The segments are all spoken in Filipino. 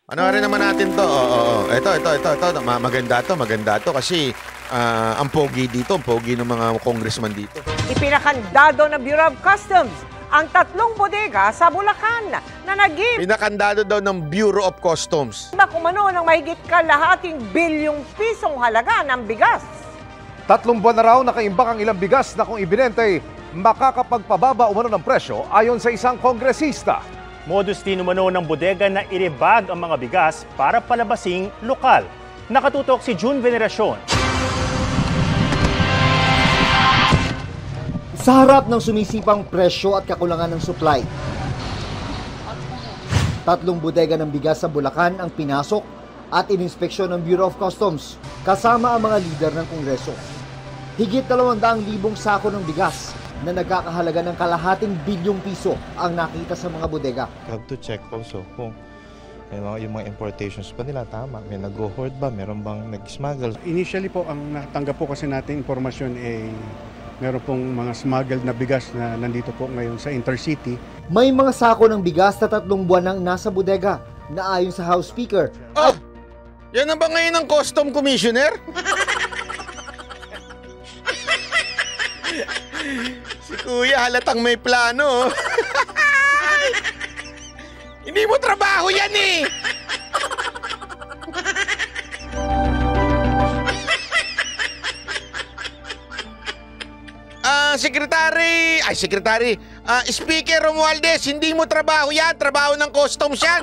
Ano rin naman natin to? Oo. Ito. Maganda to kasi ang pogi dito, ang pogi ng mga congressman dito. Ipinakandado ng Bureau of Customs ang 3 bodega sa Bulacan na naging Pinakandado daw ng Bureau of Customs. kumano ng mahigit kalahating bilyong pisong halaga ng bigas. 3 buwan na raw nakaimbak ang ilang bigas na kung ibinente, makakapagpababa umano ng presyo ayon sa isang kongresista. Modus din umano ng bodega na iribag ang mga bigas para palabasing lokal. Nakatutok si June Veneracion. Sa harap ng sumisipang presyo at kakulangan ng supply, 3 bodega ng bigas sa Bulacan ang pinasok at ininspeksyon ng Bureau of Customs kasama ang mga lider ng Kongreso. Higit 200,000 sako ng bigas na nagkakahalaga ng kalahating bilyong piso ang nakita sa mga bodega. You have to check also kung yung mga importations pa nila tama. May nag-hoard ba? Meron bang nag-smuggle? Initially po, ang natanggap po kasi natin informasyon meron pong mga smuggled na bigas na nandito po ngayon sa Intercity. May mga sako ng bigas na 3 buwan nang nasa bodega na ayon sa House Speaker. Oh! Yan na ba ngayon ang Custom Commissioner? Si Kuya halatang may plano. Hindi mo trabaho yan eh. Speaker Romualdez, hindi mo trabaho yan. Trabaho ng customs yan.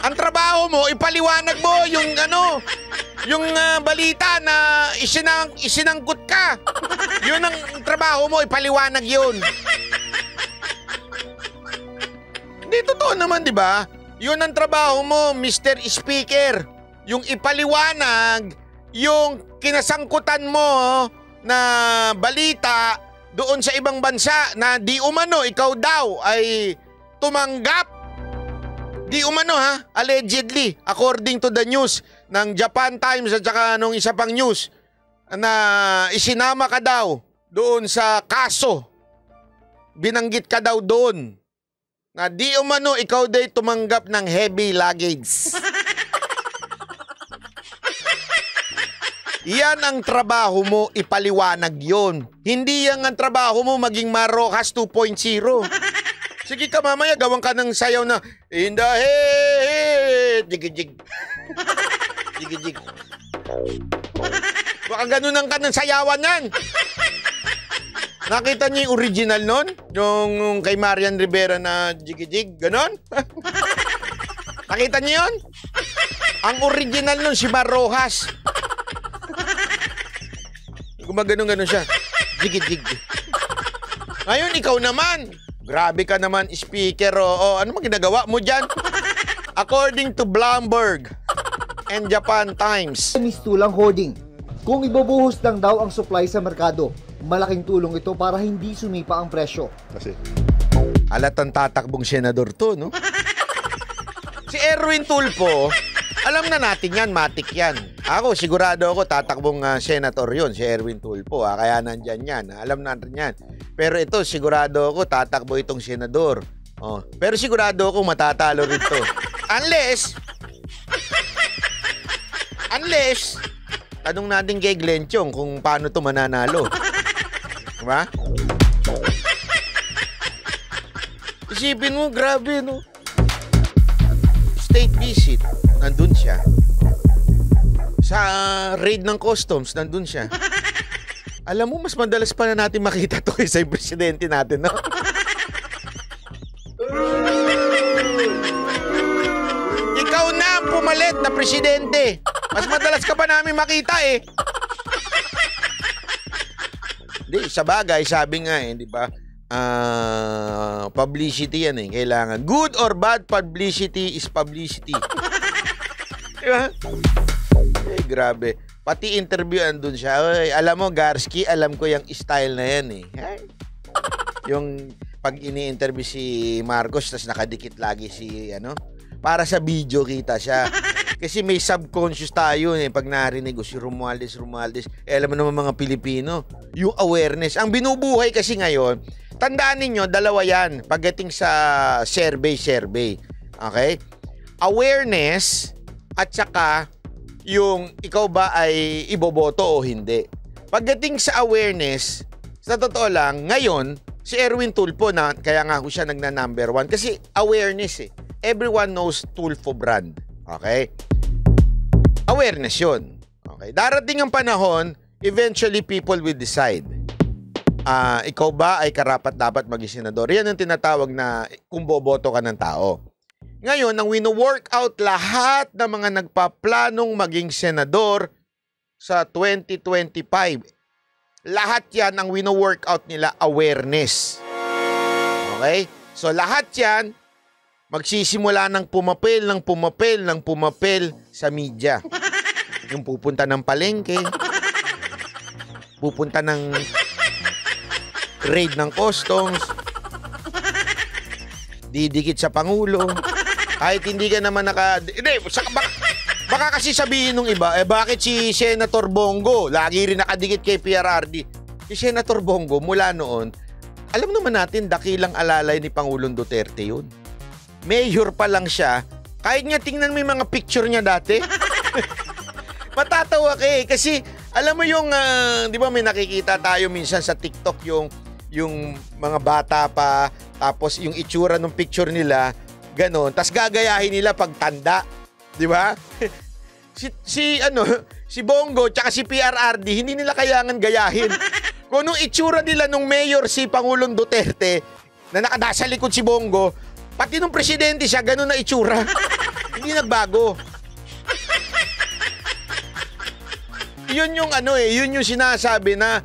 Ang trabaho mo, ipaliwanag mo yung balita na isinangkot ka. Yun ang trabaho mo, ipaliwanag yun. Hindi totoo naman, di ba? Yun ang trabaho mo, Mr. Speaker. Yung ipaliwanag, yung kinasangkutan mo na balita doon sa ibang bansa na di umano ikaw daw ay tumanggap. Di umano ha, allegedly, according to the news ng Japan Times at saka nung isa pang news na isinama ka daw doon sa kaso. Binanggit ka daw doon na di umano ikaw daw tumanggap ng heavy luggage. Yan ang trabaho mo, ipaliwanag yon. Hindi yan ang trabaho mo maging Marrojas 2.0. Sige ka mamaya, gawan ka ng sayaw na in the head, jig-jig. Jig-jig. Baka ganunan ka ng sayawan yan. Nakita niyo yung original nun? Yung kay Marian Rivera na jig-jig, ganon? Nakita niyo yun? Ang original nun si Marrojas. Gumaganon-ganon siya. Jig-jig. Ngayon, ikaw naman. Grabe ka naman, speaker. Ano mang ginagawa mo dyan? According to Bloomberg and Japan Times. Mistulang hoarding. Kung ibubuhos lang daw ang supply sa merkado, malaking tulong ito para hindi sumipa ang presyo. Kasi halatang tatakbong senador to, no? Si Erwin Tulfo, alam na natin yan, matik yan. Ako, sigurado ako, tatakbong senator yun, si Erwin Tulfo. Kaya nandyan yan, alam natin yan. Pero ito, sigurado ako, tatakbo itong senador. Pero sigurado ako, matatalo rito. Unless, tanong natin kay Glenn Chong kung paano ito mananalo. Diba? Isipin mo, grabe, no? State visit, nandun siya. Sa raid ng customs, nandun siya. Alam mo, mas madalas pa na natin makita to kaysa yung presidente natin, no? Ikaw na ang pumalit na presidente. Mas madalas ka pa namin makita, eh. Di, sa bagay, sabi nga, di ba? Publicity yan, eh. Kailangan. Good or bad publicity is publicity. Diba? Eh, grabe. Pati interview andun siya. Oy, alam mo, Garski, alam ko yung style na yan, eh. Yung pag ini-interview si Marcos, tas nakadikit lagi si, para sa video kita siya. Kasi may subconscious tayo, eh, pag narinig si Romualdez. Alam mo naman mga Pilipino, yung awareness. Ang binubuhay kasi ngayon, tandaan ninyo, dalawa yan pagdating sa survey. Okay? awareness at saka yung ikaw ba ay iboboto o hindi. Pagdating sa awareness, sa totoo lang, ngayon, si Erwin Tulfo na kaya nga ho siya nagna-number 1 kasi awareness eh. Everyone knows Tulfo brand. Okay? Awareness yun. Okay? Darating ang panahon, eventually people will decide. Ikaw ba ay karapat-dapat maging senador? Yan ang tinatawag na kung boboto ka ng tao. Ngayon, ang wino-work out lahat ng mga nagpaplanong maging senador sa 2025, lahat yan ang wino-work out nila awareness. Okay? So lahat yan, magsisimula ng pumapel sa media. Yung pupunta ng palengke, pupunta ng raid ng customs, didikit sa Pangulo, kahit hindi ka naman baka kasi sabihin nung iba, bakit si Senator Bongo lagi rin nakadikit kay PRRD? Si Senator Bongo mula noon, alam naman natin dakilang alalay ni Pangulong Duterte yun. Mayor pa lang siya, kahit nga tingnan mo yung mga picture niya dati. Matatawa ka kasi alam mo yung, di ba may nakikita tayo minsan sa TikTok yung mga bata pa, tapos yung itsura ng picture nila, ganon, tas gagayahin nila pagtanda. Di ba? Si Bongo tsaka si PRRD, hindi nila kayangan gayahin. Kung anong itsura nila nung mayor si Pangulong Duterte, na nakadasa likod si Bongo, pati nung presidente siya, ganon na itsura. Hindi nagbago. Yun yung yun yung sinasabi na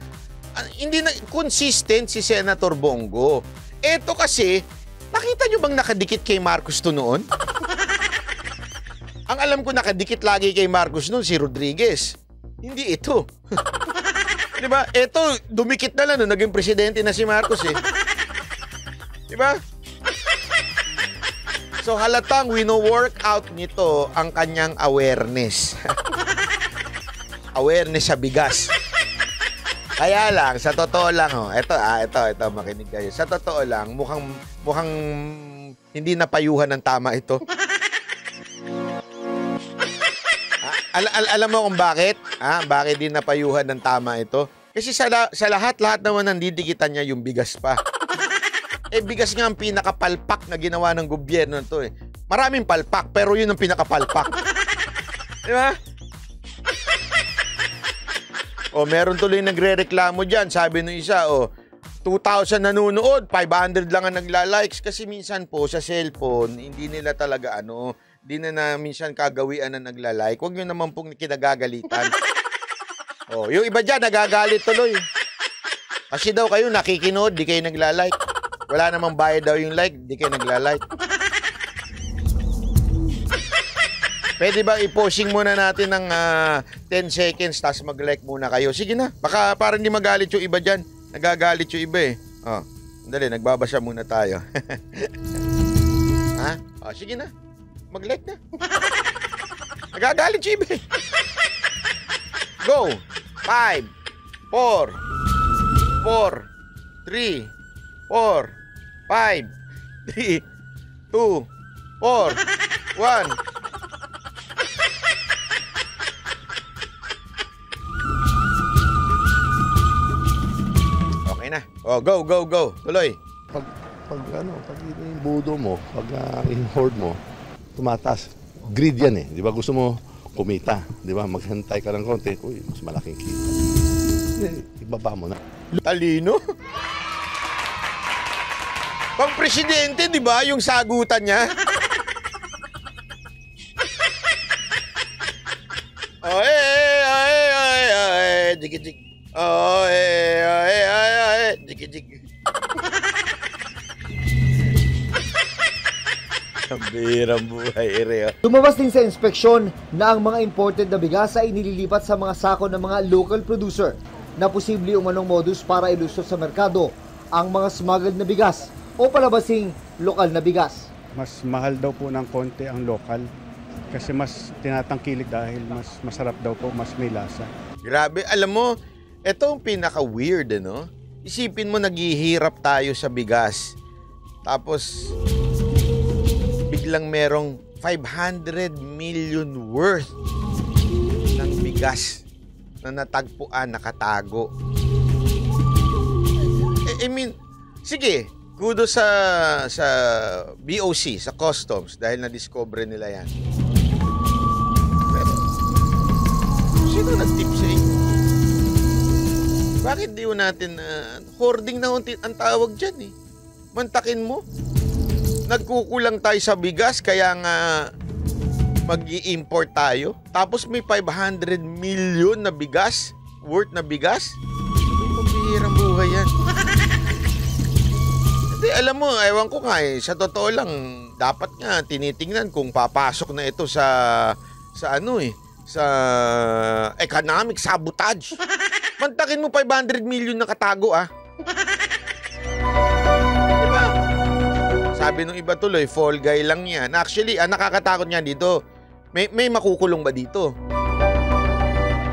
hindi na consistent si Senator Bongo. Eto kasi, nakita nyo bang nakadikit kay Marcos to noon? Ang alam ko nakadikit lagi kay Marcos noon si Rodriguez. Hindi ito. Di ba? Eto, dumikit na lang nung naging presidente na si Marcos eh. Di ba? So halatang wino-work out nito ang kanyang awareness. Awareness sa bigas. Kaya lang, sa totoo lang, ito makinig kayo. Sa totoo lang, mukhang hindi napayuhan ng tama ito. Alam mo kung bakit? Bakit din napayuhan ng tama ito? Kasi sa lahat naman nandidikitan niya yung bigas pa. Bigas nga ang pinakapalpak na ginawa ng gobyerno nito eh. Maraming palpak, pero yun ang pinakapalpak. Di ba? Meron tuloy nagre-reklamo dyan. Sabi nung isa, 2,000 nanonood, 500 lang ang nagla-likes. Kasi minsan po, sa cellphone, hindi nila talaga hindi na minsan kagawian na nagla-like. Huwag nyo naman pong kinagagalitan. Yung iba dyan, nagagalit tuloy. Kasi daw kayo nakikinood, di kayo nagla-like. Wala namang bayad daw yung like, di kayo nagla-like. Pwede ba i-posing muna natin ng 10 seconds tapos mag-like muna kayo? Sige na, baka parang hindi magalit yung iba dyan. Nagagalit yung iba eh. Dali, nagbabasa muna tayo. Sige na, mag-like na. Nagagalit yung iba eh. Go! 5, 4, 3, 4, 5, 3, 2, 4, 1. Na. Go. Tuloy. Pag yung budo mo, pag in-hoard mo, tumataas. Greed yan eh. Di ba? Gusto mo kumita. Di ba? Maghantay ka ng konti. Uy, mas malaking kita. Ibaba mo na. Talino? Pang presidente, di ba? Yung sagutan niya. Jig. Jig. Ang birang buhay, Ireo. Lumabas din sa inspeksyon na ang mga imported na bigas ay inililipat sa mga sako ng mga local producer na posible umanong modus para ilusot sa merkado ang mga smuggled na bigas o palabasing lokal na bigas. Mas mahal daw po ng konti ang lokal kasi mas tinatangkilik dahil mas masarap daw po, mas may lasa. Grabe, alam mo, ito ang pinaka-weird, Isipin mo, naghihirap tayo sa bigas. Tapos, biglang merong 500 million worth ng bigas na natagpuan, nakatago. I mean, sige, kudos sa BOC, sa Customs, dahil na-discover nila yan. Pero, sino nag-tip sa inyo? Bakit di natin, hoarding na ang tawag dyan eh. Mantakin mo. Nagkukulang tayo sa bigas, kaya nga mag-i-import tayo. Tapos may 500 million na bigas, worth na bigas. Pambihirang buhay yan. Hindi, alam mo, ewan ko nga eh, sa totoo lang, dapat nga tinitingnan kung papasok na ito sa economic sabotage. Mantakin mo 500 million na katago ah. Diba? Sabi nung iba tuloy, fall guy lang yan. Actually, nakakatakot niya dito. May makukulong ba dito?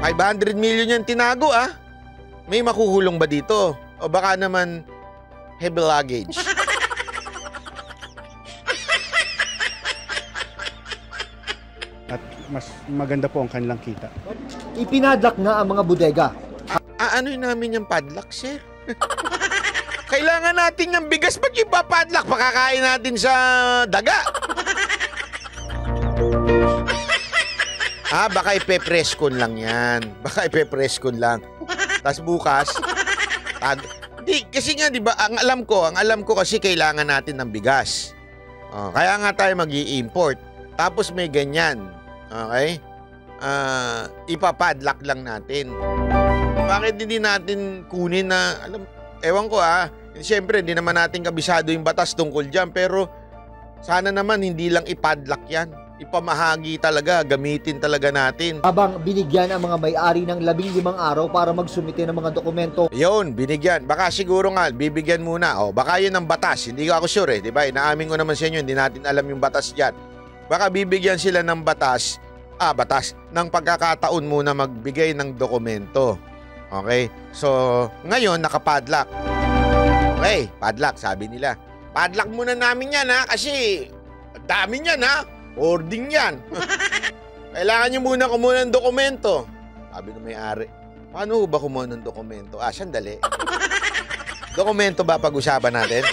500 million yan tinago ah. May makukulong ba dito? O baka naman heavy luggage. At mas maganda po ang kanilang kita. Ipinadlock nga ang mga bodega. Ano namin yung padlock, sir? Kailangan natin yung bigas. Ba't yung papadlock? Pakakain natin sa daga. Baka ipe-press-con lang yan. Baka ipe-press-con lang. Tapos bukas, di, kasi nga, di ba, ang alam ko kasi kailangan natin ng bigas. Kaya nga tayo mag-i-import. Tapos may ganyan. Okay? Ipapadlock lang natin. Bakit hindi natin kunin na, ewan ko siyempre hindi naman natin kabisado yung batas tungkol dyan, pero sana naman hindi lang ipadlock yan. Ipamahagi talaga, gamitin talaga natin. Habang binigyan ang mga may-ari ng 15 araw para magsumite ng mga dokumento. Yun, binigyan. Baka siguro nga, bibigyan muna. Baka yun ang batas. Hindi ko ako sure di ba? Inaamin ko naman sa inyo, hindi natin alam yung batas dyan. Baka bibigyan sila ng batas, ng pagkakataon muna magbigay ng dokumento. Okay? So, ngayon, nakapadlock. Okay, padlock, sabi nila. Padlock muna namin yan kasi dami yan Hoarding yan. Kailangan nyo muna kumuha ng dokumento. Sabi ng may-ari, paano ba kumuha ng dokumento? Sandali. Dokumento ba pag-usapan natin?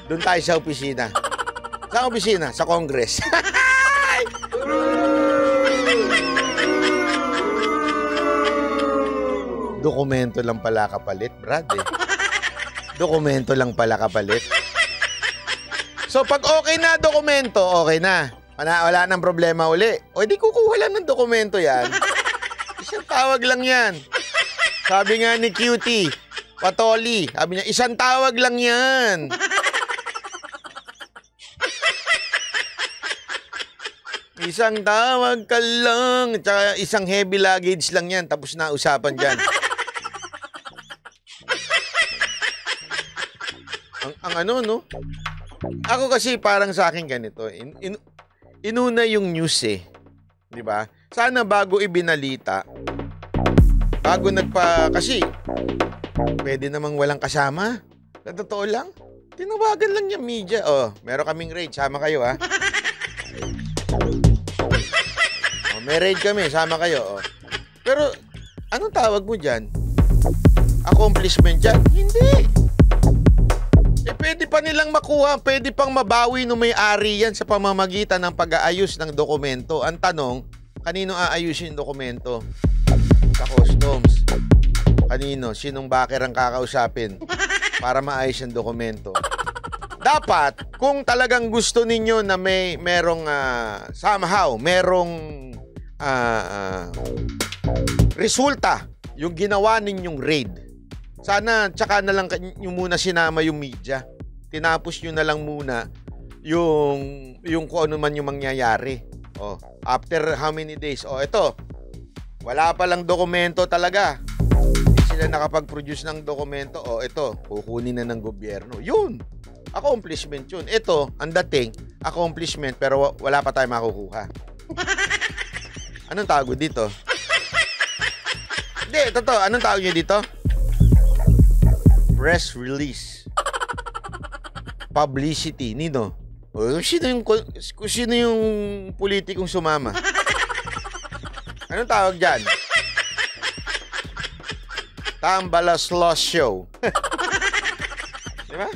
Doon tayo sa opisina. Sa opisina? Sa Congress. Dokumento lang pala kapalit, Brad Dokumento lang pala kapalit. So pag okay na dokumento, okay na. Wala nang problema uli. O di kukuha lang ng dokumento yan. Isang tawag lang yan. Sabi nga ni Cutie, Patoli, sabi niya, isang tawag lang yan. Isang tawag ka lang. Tsaka isang heavy luggage lang yan. Tapos na usapan dyan. Ako kasi parang sa akin ganito. Inuna yung news di ba? Sana bago ibinalita, kasi pwede namang walang kasama. Sa totoo lang, tinawagan lang yung media. Meron kaming raid, sama kayo may raid kami, sama kayo Pero, anong tawag mo dyan? Accomplishment dyan? Hindi. Pwede pa nilang makuha, pwede pang mabawi ng may-ari yan sa pamamagitan ng pag-aayos ng dokumento. Ang tanong, kanino aayusin yung dokumento? Sa Customs. Kanino? Sinong backer ang kakausapin para maayos yung dokumento? Dapat, kung talagang gusto ninyo na merong resulta yung ginawa ninyong raid, sana tsaka na lang nyo muna sinama yung media. Tinapos nyo na lang muna yung kung ano man yung mangyayari. After how many days? Ito, wala palang dokumento talaga. Hindi sila nakapag-produce ng dokumento. Ito, kukunin na ng gobyerno. Yun, accomplishment yun. Ito, ang dating, accomplishment, pero wala pa tayo makukuha. Anong tawag dito? Hindi, totoo. Anong tawag nyo dito? Press release. Publicity. Nino? O, sino yung politikong sumama? Anong tawag dyan? Tambalas Lost Show. Diba?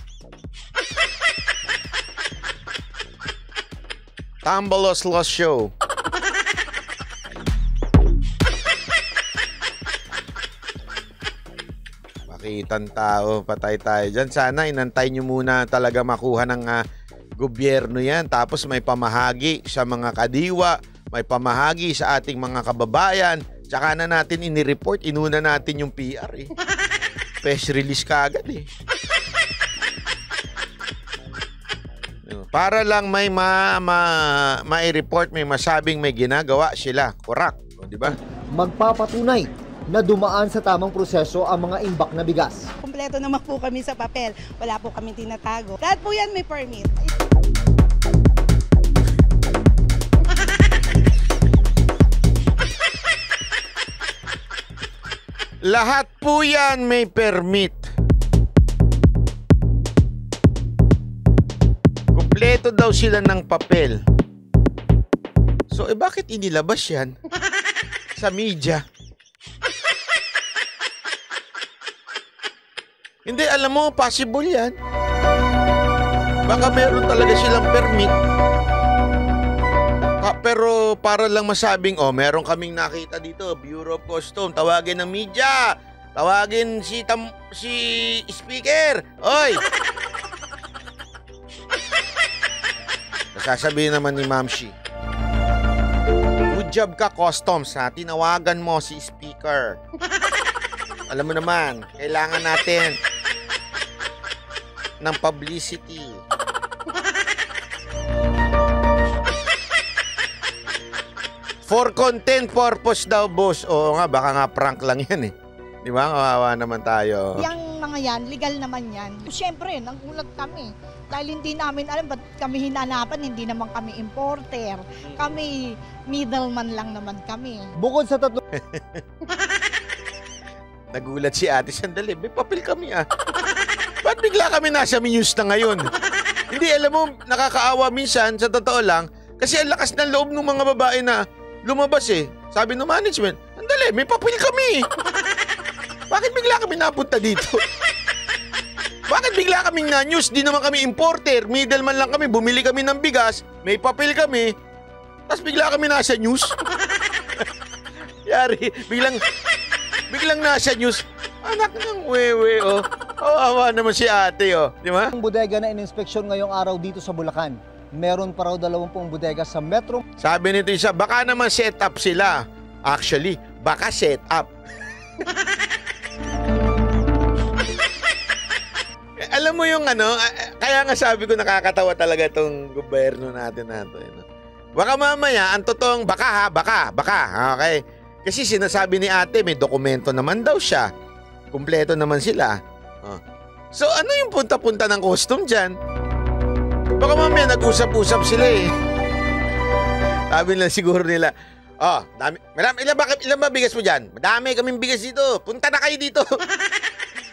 Tambalas Lost Show. Makitang tao, patay tayo dyan. Sana inantay nyo muna talaga makuha ng gobyerno yan. Tapos may pamahagi sa mga kadiwa, may pamahagi sa ating mga kababayan. Tsaka na natin inireport, inuna natin yung PR eh. Press release kagad eh. Para lang may mai-report, may masabing may ginagawa sila. Correct. O, di ba? Magpapatunay na dumaan sa tamang proseso ang mga imbak na bigas. Kumpleto naman po kami sa papel. Wala po kami tinatago. Lahat po yan may permit. Lahat po yan may permit. Kumpleto daw sila ng papel. So, bakit inilabas yan? Sa media. Hindi, alam mo, possible yan. Baka meron talaga silang permit. Pero para lang masabing, meron kaming nakita dito, Bureau of Customs, tawagin ng media, tawagin si speaker. Oy! Sasabihin naman ni Ma'am Shi, good job ka, Customs, ha? Tinawagan mo si speaker. Alam mo naman, kailangan natin ng publicity. For content purpose daw, boss. Oo nga, baka nga prank lang yan eh. Di ba? Kawawa naman tayo. Yang mga yan, legal naman yan. Siyempre, nagulat kami. Dahil hindi namin alam ba't kami hinanapan, hindi naman kami importer. Kami, middleman lang naman kami. Bukod sa tatlo... Nagulat si ate, sandali, may papel kami ah. Ba't bigla kami nasa news na ngayon? Hindi, alam mo, nakakaawa minsan, sa totoo lang, kasi ang lakas ng loob ng mga babae na lumabas eh. Sabi ng management, sandali, may papel kami. Bakit bigla kami napunta dito? Bakit bigla kaming na-news? Di naman kami importer, middleman lang kami, bumili kami ng bigas, may papel kami, tapos bigla kami nasa news. Yari, biglang nasa news. Anak ng wewe, oh. Awa naman si ate, oh. Di ba? Ang bodega na ininspeksyon ngayong araw dito sa Bulacan. Meron pa raw 20 bodega sa Metro. Sabi nito isa, baka naman set up sila. Actually, baka set up. Alam mo yung kaya nga sabi ko nakakatawa talaga itong gobyerno natin na ito. Baka mamaya, ang totoong baka, okay? Kasi sinasabi ni ate, may dokumento naman daw siya. Kumpleto naman sila. So ano yung punta-punta ng custom dyan? Baka mamaya nag-usap-usap sila eh. Sabi lang siguro nila, dami, ilan ba bigas mo dyan? Madami kaming bigas dito. Punta na kayo dito.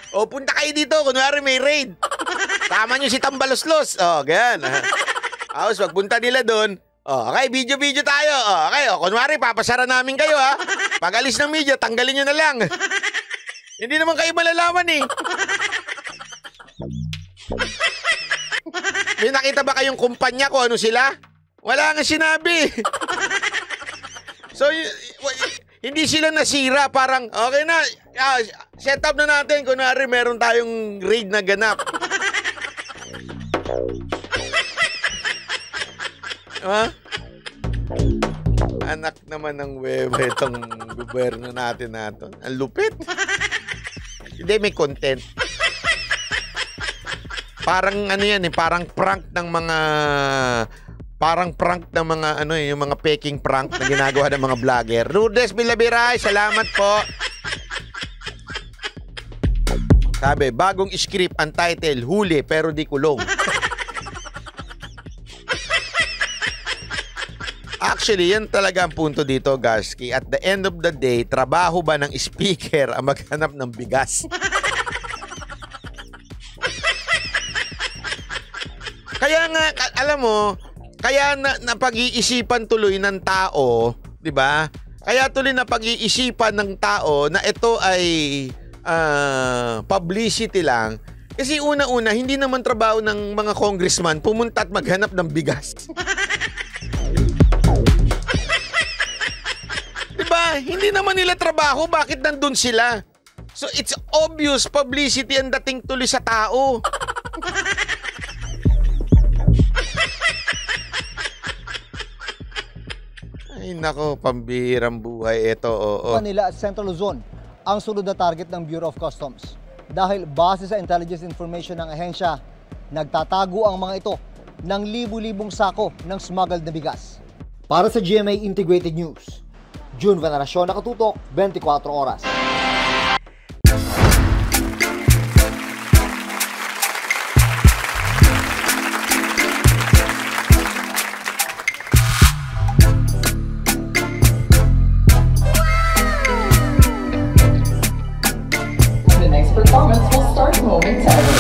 Punta kayo dito. Kunwari may raid. Tama nyo si Tambaloslos. Ganyan. Tapos pagpunta nila doon, okay, video-video tayo. Okay, kunwari papasara namin kayo ha. Pag alis ng media, tanggalin nyo na lang. Hindi naman kayo malalaman eh. May nakita ba kayong kumpanya ko ano sila? Wala nga sinabi. So, hindi sila nasira. Parang, okay na, set up na natin. Kunwari, meron tayong raid na ganap. Anak naman ng wewe itong gobyerno natin natin. Ang lupit. Hindi, may content. Parang yan parang prank ng mga yung mga peking prank na ginagawa ng mga vlogger. Lourdes Bilabiray, salamat po. Sabi, bagong script ang title, huli pero di kulong. Actually, yan talaga ang punto dito, Garsky. At the end of the day, trabaho ba ng speaker ang maghanap ng bigas? Kaya nga, alam mo, kaya napag-iisipan tuloy ng tao, di ba? Kaya tuloy napag-iisipan ng tao na ito ay publicity lang. Kasi una-una, hindi naman trabaho ng mga congressman pumunta at maghanap ng bigas. Diba? Hindi naman nila trabaho, bakit nandun sila? So it's obvious publicity ang dating tuloy sa tao. Ay nako, pambihirang buhay ito. Manila at Central Luzon ang sunod na target ng Bureau of Customs. Dahil base sa intelligence information ng ahensya, nagtatago ang mga ito ng libu-libong sako ng smuggled na bigas. Para sa GMA Integrated News, June Veneracion, nakatutok, 24 oras. The next performance will start momentarily.